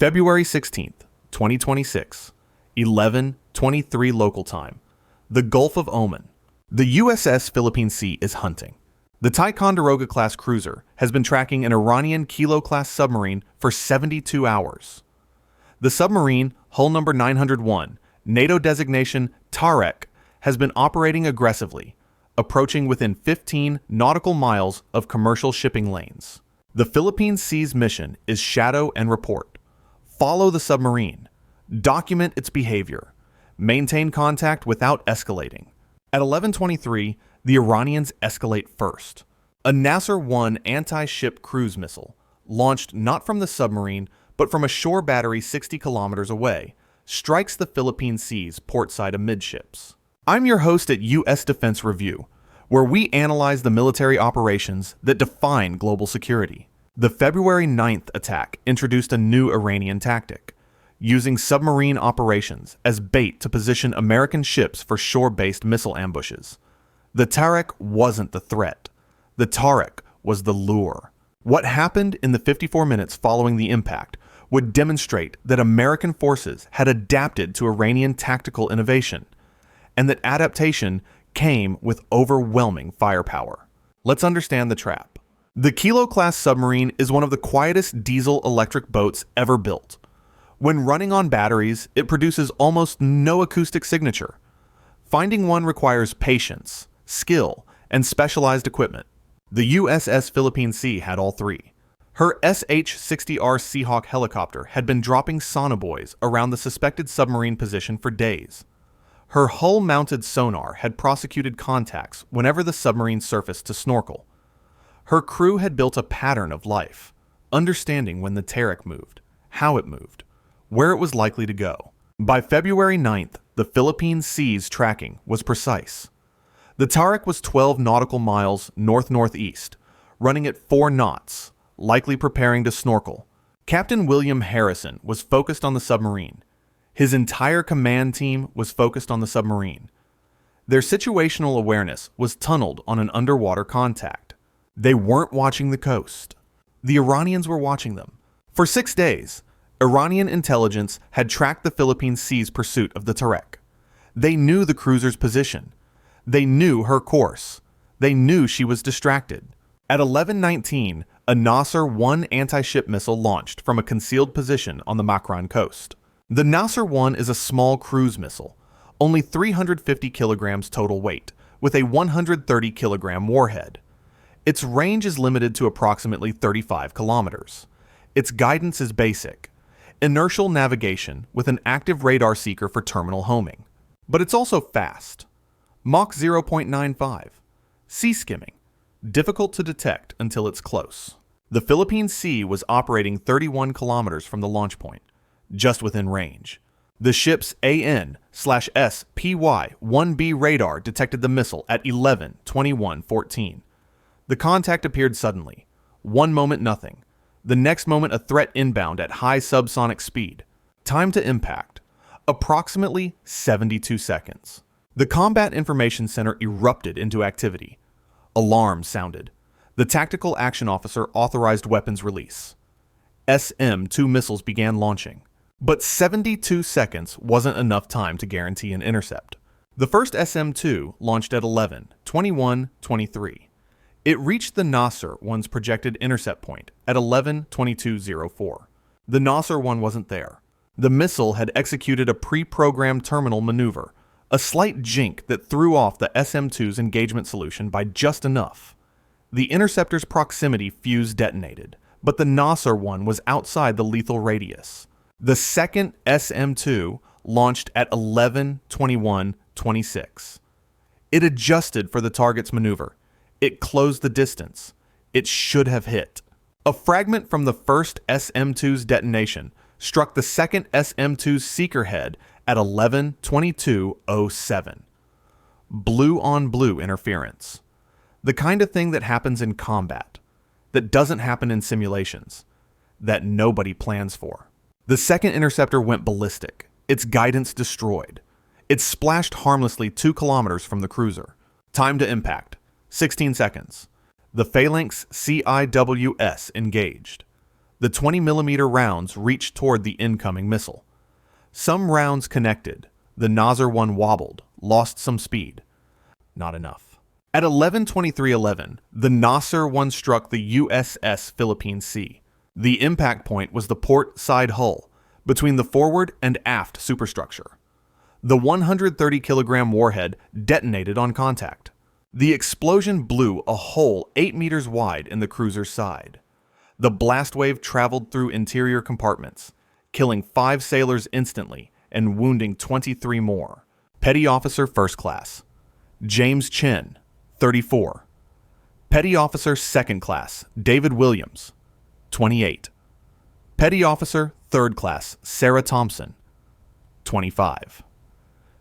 February 16th, 2026, 11:23 local time. The Gulf of Oman. The USS Philippine Sea is hunting. The Ticonderoga-class cruiser has been tracking an Iranian Kilo-class submarine for 72 hours. The submarine, hull number 901, NATO designation Tareq, has been operating aggressively, approaching within 15 nautical miles of commercial shipping lanes. The Philippine Sea's mission is shadow and report. Follow the submarine, document its behavior, maintain contact without escalating. At 11:23, the Iranians escalate first. A Nasser-1 anti-ship cruise missile, launched not from the submarine, but from a shore battery 60 kilometers away, strikes the Philippine Sea's portside amidships. I'm your host at U.S. Defense Review, where we analyze the military operations that define global security. The February 9th attack introduced a new Iranian tactic, using submarine operations as bait to position American ships for shore-based missile ambushes. The Tareq wasn't the threat. The Tareq was the lure. What happened in the 54 minutes following the impact would demonstrate that American forces had adapted to Iranian tactical innovation, and that adaptation came with overwhelming firepower. Let's understand the trap. The Kilo-class submarine is one of the quietest diesel-electric boats ever built. When running on batteries, it produces almost no acoustic signature. Finding one requires patience, skill, and specialized equipment. The USS Philippine Sea had all three. Her SH-60R Seahawk helicopter had been dropping sonobuoys around the suspected submarine position for days. Her hull-mounted sonar had prosecuted contacts whenever the submarine surfaced to snorkel. Her crew had built a pattern of life, understanding when the Tareq moved, how it moved, where it was likely to go. By February 9th, the Philippine Sea's tracking was precise. The Tareq was 12 nautical miles north-northeast, running at 4 knots, likely preparing to snorkel. Captain William Harrison was focused on the submarine. His entire command team was focused on the submarine. Their situational awareness was tunneled on an underwater contact. They weren't watching the coast. The Iranians were watching them. For 6 days, Iranian intelligence had tracked the Philippine Sea's pursuit of the Tareq. They knew the cruiser's position. They knew her course. They knew she was distracted. At 11:19, a Nasser-1 anti-ship missile launched from a concealed position on the Makran coast. The Nasser-1 is a small cruise missile, only 350 kilograms total weight, with a 130 kilogram warhead. Its range is limited to approximately 35 kilometers. Its guidance is basic: inertial navigation with an active radar seeker for terminal homing. But it's also fast. Mach 0.95. Sea skimming. Difficult to detect until it's close. The Philippine Sea was operating 31 kilometers from the launch point, just within range. The ship's AN/SPY-1B radar detected the missile at 11:21:14. The contact appeared suddenly. One moment nothing. The next moment a threat inbound at high subsonic speed. Time to impact: approximately 72 seconds. The Combat Information Center erupted into activity. Alarms sounded. The Tactical Action Officer authorized weapons release. SM-2 missiles began launching. But 72 seconds wasn't enough time to guarantee an intercept. The first SM-2 launched at 11:21:23. It reached the Nasser-1's projected intercept point at 11:22:04. The Nasser-1 wasn't there. The missile had executed a pre-programmed terminal maneuver, a slight jink that threw off the SM-2's engagement solution by just enough. The interceptor's proximity fuse detonated, but the Nasser-1 was outside the lethal radius. The second SM-2 launched at 11:21:26. It adjusted for the target's maneuver. It closed the distance. It should have hit. A fragment from the first SM-2's detonation struck the second SM-2's seeker head at 11:22:07. Blue-on-blue interference. The kind of thing that happens in combat, that doesn't happen in simulations, that nobody plans for. The second interceptor went ballistic, its guidance destroyed. It splashed harmlessly 2 kilometers from the cruiser. Time to impact: 16 seconds. The Phalanx CIWS engaged. The 20-millimeter rounds reached toward the incoming missile. Some rounds connected. The Nasser 1 wobbled, lost some speed. Not enough. At 11:23:11, the Nasser 1 struck the USS Philippine Sea. The impact point was the port side hull, between the forward and aft superstructure. The 130-kilogram warhead detonated on contact. The explosion blew a hole 8 meters wide in the cruiser's side. The blast wave traveled through interior compartments, killing 5 sailors instantly and wounding 23 more. Petty Officer First Class James Chin, 34. Petty Officer Second Class David Williams, 28. Petty Officer Third Class Sarah Thompson, 25.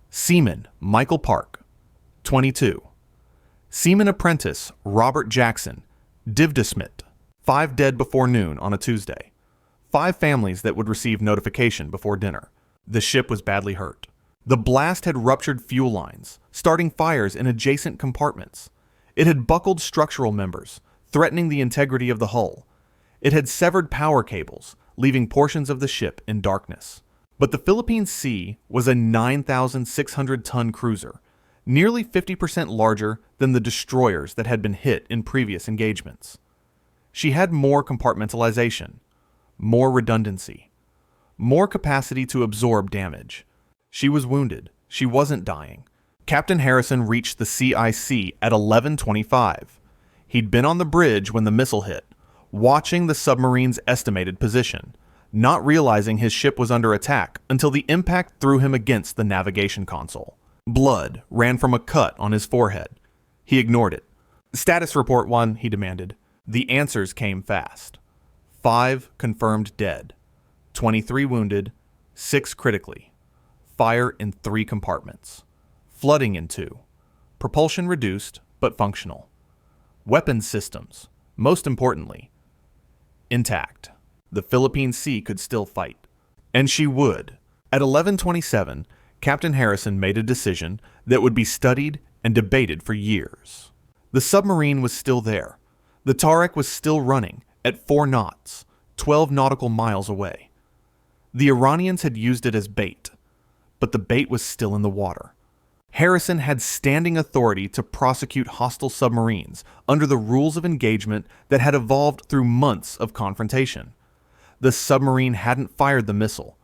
Seaman Michael Park, 22. Seaman Apprentice Robert Jackson, Divdesmit, 5 dead before noon on a Tuesday. 5 families that would receive notification before dinner. The ship was badly hurt. The blast had ruptured fuel lines, starting fires in adjacent compartments. It had buckled structural members, threatening the integrity of the hull. It had severed power cables, leaving portions of the ship in darkness. But the Philippine Sea was a 9,600-ton cruiser, nearly 50% larger than the destroyers that had been hit in previous engagements. She had more compartmentalization, more redundancy, more capacity to absorb damage. She was wounded. She wasn't dying. Captain Harrison reached the CIC at 11:25. He'd been on the bridge when the missile hit, watching the submarine's estimated position, not realizing his ship was under attack until the impact threw him against the navigation console. Blood ran from a cut on his forehead. He ignored it. "Status report 1, he demanded. The answers came fast. 5 confirmed dead, 23 wounded, 6 critically. Fire in 3 compartments. Flooding in 2. Propulsion reduced, but functional. Weapons systems, most importantly, intact. The Philippine Sea could still fight. And she would. At 11:27, Captain Harrison made a decision that would be studied and debated for years. The submarine was still there. The Tareq was still running at 4 knots, 12 nautical miles away. The Iranians had used it as bait, but the bait was still in the water. Harrison had standing authority to prosecute hostile submarines under the rules of engagement that had evolved through months of confrontation. The submarine hadn't fired the missile,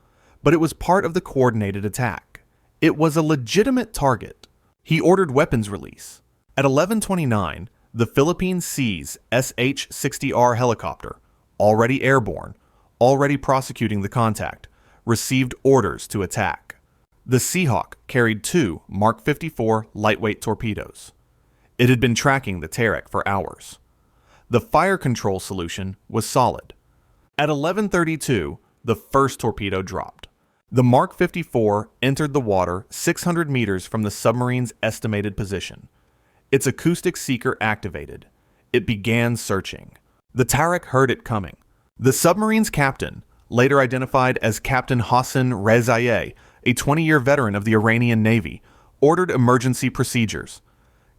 but it was part of the coordinated attack. It was a legitimate target. He ordered weapons release. At 11:29, the Philippine Sea's SH-60R helicopter, already airborne, already prosecuting the contact, received orders to attack. The Seahawk carried 2 Mark 54 lightweight torpedoes. It had been tracking the Tareq for hours. The fire control solution was solid. At 11:32, the first torpedo dropped. The Mark 54 entered the water 600 meters from the submarine's estimated position. Its acoustic seeker activated. It began searching. The Tareq heard it coming. The submarine's captain, later identified as Captain Hassan Rezaieh, a 20-year veteran of the Iranian Navy, ordered emergency procedures.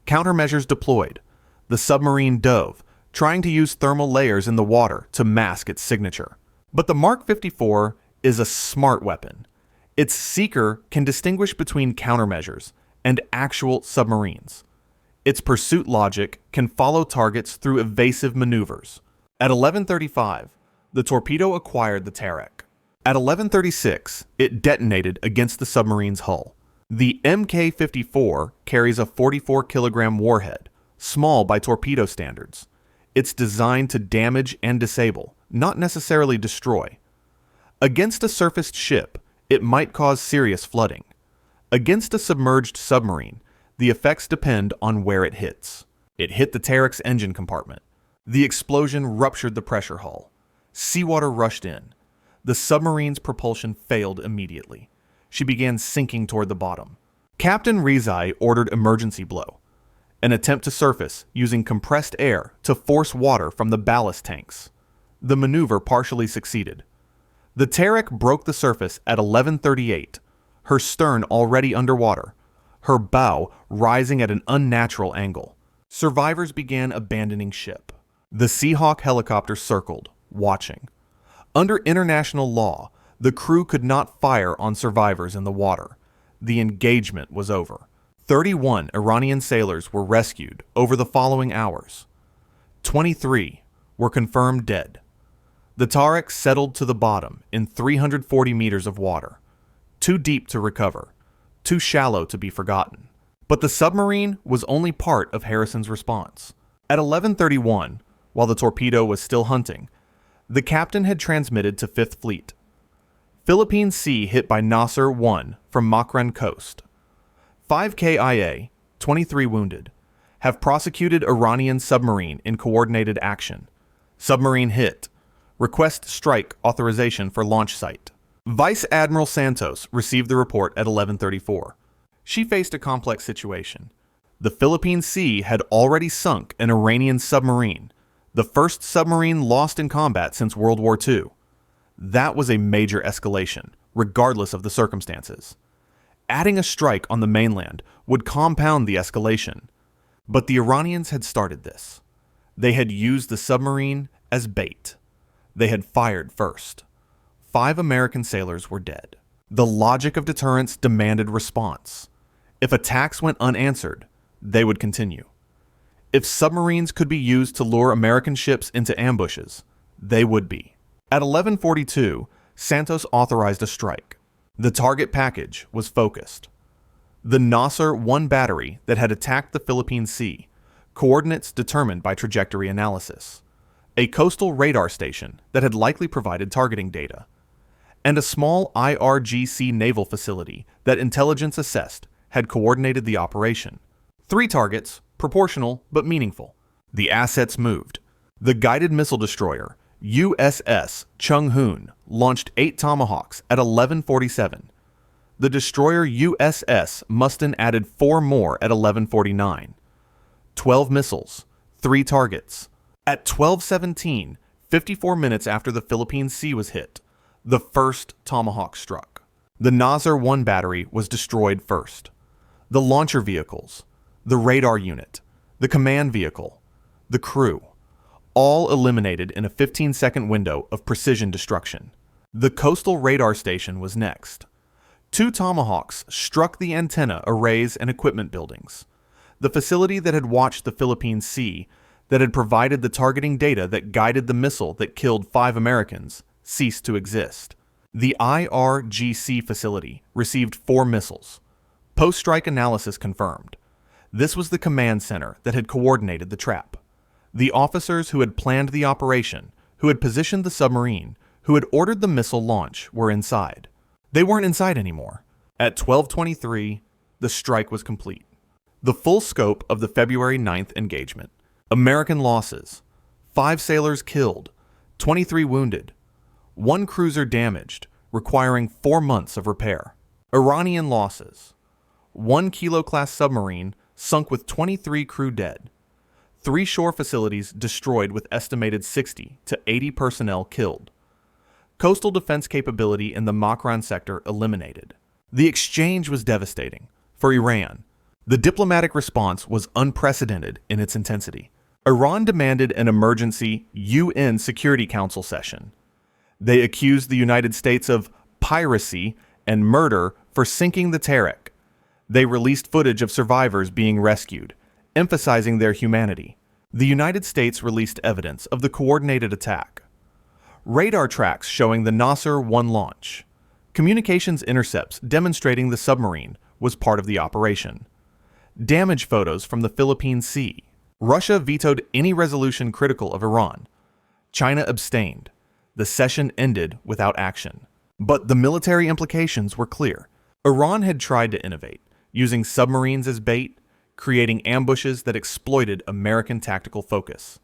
Countermeasures deployed. The submarine dove, trying to use thermal layers in the water to mask its signature. But the Mark 54 is a smart weapon. Its seeker can distinguish between countermeasures and actual submarines. Its pursuit logic can follow targets through evasive maneuvers. At 11:35, the torpedo acquired the Tareq. At 11:36, it detonated against the submarine's hull. The Mk-54 carries a 44-kilogram warhead, small by torpedo standards. It's designed to damage and disable, not necessarily destroy. Against a surfaced ship, it might cause serious flooding. Against a submerged submarine, the effects depend on where it hits. It hit the Tareq's engine compartment. The explosion ruptured the pressure hull. Seawater rushed in. The submarine's propulsion failed immediately. She began sinking toward the bottom. Captain Rezai ordered emergency blow, an attempt to surface using compressed air to force water from the ballast tanks. The maneuver partially succeeded. The Tareq broke the surface at 11:38, her stern already underwater, her bow rising at an unnatural angle. Survivors began abandoning ship. The Seahawk helicopter circled, watching. Under international law, the crew could not fire on survivors in the water. The engagement was over. 31 Iranian sailors were rescued over the following hours. 23 were confirmed dead. The Tareq settled to the bottom in 340 meters of water, too deep to recover, too shallow to be forgotten. But the submarine was only part of Harrison's response. At 11:31, while the torpedo was still hunting, the captain had transmitted to Fifth Fleet. Philippine Sea hit by Nasser 1 from Makran coast. 5 KIA, 23 wounded, have prosecuted Iranian submarine in coordinated action. Submarine hit. Request strike authorization for launch site. Vice Admiral Santos received the report at 11:34. She faced a complex situation. The Philippine Sea had already sunk an Iranian submarine, the first submarine lost in combat since World War II. That was a major escalation, regardless of the circumstances. Adding a strike on the mainland would compound the escalation. But the Iranians had started this. They had used the submarine as bait. They had fired first. 5 American sailors were dead. The logic of deterrence demanded response. If attacks went unanswered, they would continue. If submarines could be used to lure American ships into ambushes, they would be. At 11:42, Santos authorized a strike. The target package was focused. The Nasser 1 battery that had attacked the Philippine Sea, coordinates determined by trajectory analysis, a coastal radar station that had likely provided targeting data, and a small IRGC naval facility that intelligence assessed had coordinated the operation. 3 targets, proportional but meaningful. The assets moved. The guided missile destroyer, USS Chung-hoon, launched 8 Tomahawks at 11:47. The destroyer USS Mustin added 4 more at 11:49. 12 missiles, 3 targets. At 12:17, 54 minutes after the Philippine Sea was hit, the first Tomahawk struck. The Nasser 1 battery was destroyed first. The launcher vehicles, the radar unit, the command vehicle, the crew, all eliminated in a 15-second window of precision destruction. The coastal radar station was next. 2 Tomahawks struck the antenna arrays and equipment buildings. The facility that had watched the Philippine Sea, that had provided the targeting data that guided the missile that killed 5 Americans, ceased to exist. The IRGC facility received 4 missiles. Post-strike analysis confirmed. This was the command center that had coordinated the trap. The officers who had planned the operation, who had positioned the submarine, who had ordered the missile launch, were inside. They weren't inside anymore. At 12:23, the strike was complete. The full scope of the February 9th engagement. American losses: 5 sailors killed, 23 wounded, 1 cruiser damaged, requiring 4 months of repair. Iranian losses: 1 Kilo-class submarine sunk with 23 crew dead, 3 shore facilities destroyed with estimated 60 to 80 personnel killed. Coastal defense capability in the Makran sector eliminated. The exchange was devastating. For Iran, the diplomatic response was unprecedented in its intensity. Iran demanded an emergency UN Security Council session. They accused the United States of piracy and murder for sinking the Tareq. They released footage of survivors being rescued, emphasizing their humanity. The United States released evidence of the coordinated attack. Radar tracks showing the Nasser 1 launch. Communications intercepts demonstrating the submarine was part of the operation. Damage photos from the Philippine Sea. Russia vetoed any resolution critical of Iran. China abstained. The session ended without action. But the military implications were clear. Iran had tried to innovate, using submarines as bait, creating ambushes that exploited American tactical focus.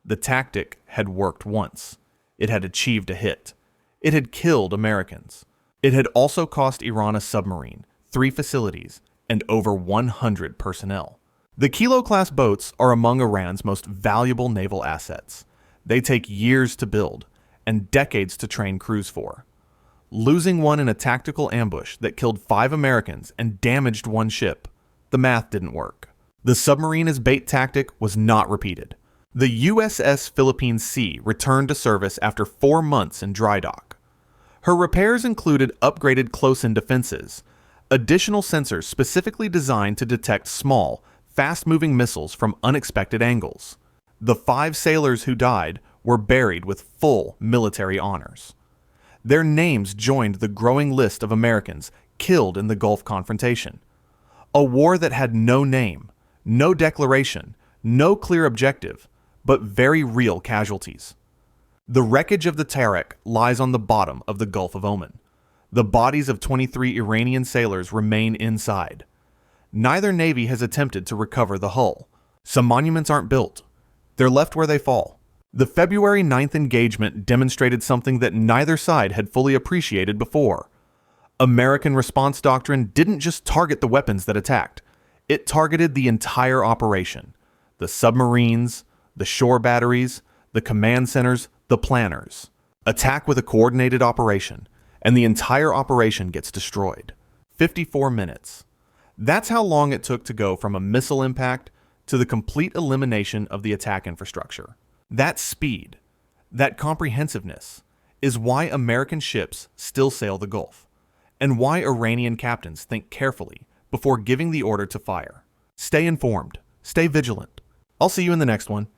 The tactic had worked once. It had achieved a hit. It had killed Americans. It had also cost Iran a submarine, 3 facilities, and over 100 personnel. The Kilo-class boats are among Iran's most valuable naval assets. They take years to build and decades to train crews for. Losing one in a tactical ambush that killed 5 Americans and damaged 1 ship, the math didn't work. The submarine as bait tactic was not repeated. The USS Philippine Sea returned to service after 4 months in dry dock. Her repairs included upgraded close-in defenses, additional sensors specifically designed to detect small, fast-moving missiles from unexpected angles. The 5 sailors who died were buried with full military honors. Their names joined the growing list of Americans killed in the Gulf confrontation. A war that had no name, no declaration, no clear objective, but very real casualties. The wreckage of the Tareq lies on the bottom of the Gulf of Oman. The bodies of 23 Iranian sailors remain inside. Neither navy has attempted to recover the hull. Some monuments aren't built. They're left where they fall. The February 9th engagement demonstrated something that neither side had fully appreciated before. American response doctrine didn't just target the weapons that attacked. It targeted the entire operation. The submarines, the shore batteries, the command centers, the planners. Attack with a coordinated operation, and the entire operation gets destroyed. 54 minutes. That's how long it took to go from a missile impact to the complete elimination of the attack infrastructure. That speed, that comprehensiveness, is why American ships still sail the Gulf, and why Iranian captains think carefully before giving the order to fire. Stay informed. Stay vigilant. I'll see you in the next one.